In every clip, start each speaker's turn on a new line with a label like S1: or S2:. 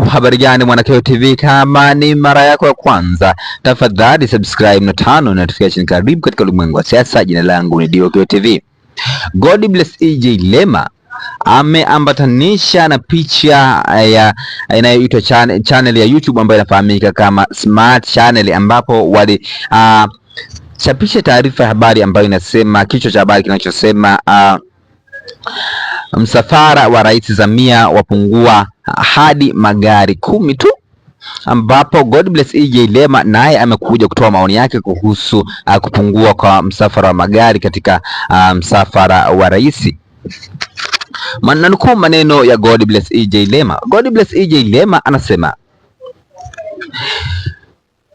S1: Habari gani Mwanakyeo TV, kama ni mara yako ya kwanza tafadhali subscribe na tano notification. Karibu katika ulimwengu wa siasa. Jina langu ni Diokyeo TV. Godbless EJ Lema ameambatanisha na picha ya inayoitwa channel ya YouTube ambayo inafahamika kama Smart Channel, ambapo wali chapisha taarifa ya habari ambayo inasema, kichwa cha habari kinachosema msafara wa Rais Samia wapungua hadi magari 10 tu, ambapo Godbless EJ Lema naye amekuja kutoa maoni yake kuhusu kupungua kwa msafara wa magari katika msafara wa rais. Nanukuu maneno ya Godbless EJ Lema. Godbless EJ Lema anasema,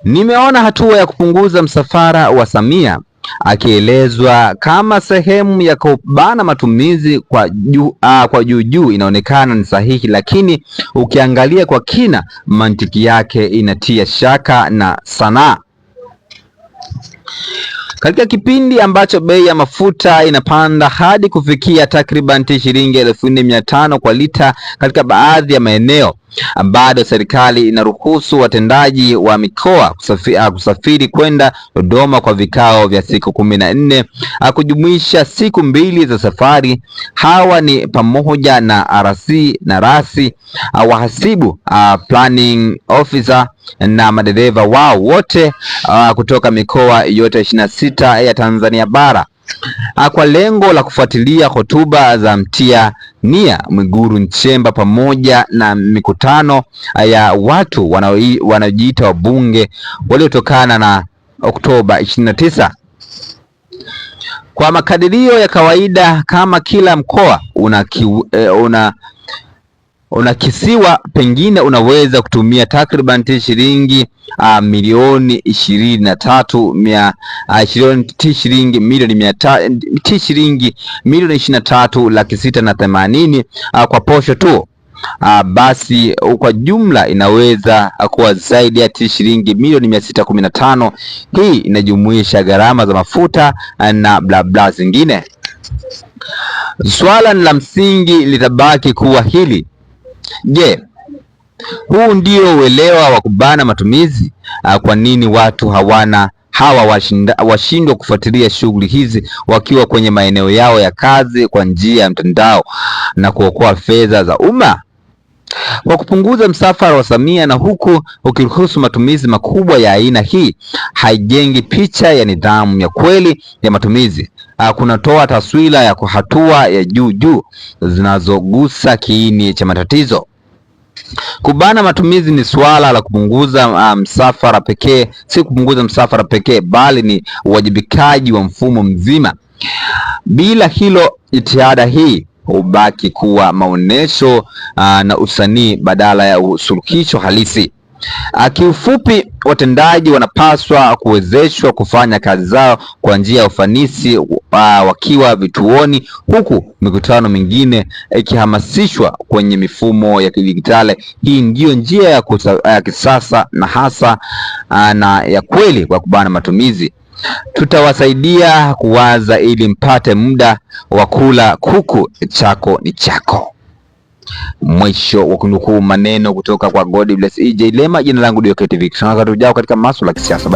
S1: nimeona hatua ya kupunguza msafara wa Samia akielezwa kama sehemu ya kubana matumizi kwa juu inaonekana ni sahihi, lakini ukiangalia kwa kina mantiki yake inatia shaka na sanaa. Katika kipindi ambacho bei ya mafuta inapanda hadi kufikia takriban shilingi 14,500 kwa lita katika baadhi ya maeneo, bado serikali inaruhusu watendaji wa mikoa kusafiri kwenda Dodoma kwa vikao vya siku 14 kujumuisha siku 2 za safari. Hawa ni pamoja na RC na rasi, wahasibu, planning officer na madereva wao wote kutoka mikoa yote 26 ya Tanzania bara, kwa lengo la kufuatilia hotuba za mtia nia Mwigulu Nchemba pamoja na mikutano ya watu wanaojiita wabunge waliotokana na Oktoba 29. Kwa makadirio ya kawaida, kama kila mkoa una kisiwa, pengine unaweza kutumia takriban shilingi milioni 23,680,000 kwa posho tu. Basi kwa jumla inaweza kuwa zaidi ya shilingi milioni 615. Hii inajumuisha gharama za mafuta na bla bla zingine. Swala la msingi litabaki kuwa hili: je, huu ndio uelewa wa kubana matumizi? Kwa nini watu washindwa kufuatilia shughuli hizi wakiwa kwenye maeneo yao ya kazi kwa njia ya mtandao na kuokoa fedha za umma? Kwa kupunguza msafara wa Samia na huku ukiruhusu matumizi makubwa ya aina hii, haijengi picha ya nidhamu ya kweli ya matumizi. Kunatoa taswira ya hatua ya juu zinazogusa kiini cha matatizo. Kubana matumizi ni swala la kupunguza msafara pekee, si kupunguza msafara pekee, bali ni uwajibikaji wa mfumo mzima. Bila hilo, jitihada hii hubaki kuwa maonesho na usanii badala ya usuluhisho halisi. Kiufupi, watendaji wanapaswa kuwezeshwa kufanya kazi zao kwa njia ya ufanisi wakiwa vituoni, huku mikutano mingine ikihamasishwa kwenye mifumo ya kidijitali. Hii ndiyo njia ya kisasa na hasa na ya kweli kwa kubana matumizi. Tutawasaidia kuwaza ili mpate muda wa kula kuku chako ni chako. Mwisho wa kunukuu maneno kutoka kwa Godbless EJ Lema. Jina langu Diokyeo TV. Tujao katika masuala ya kisiasa.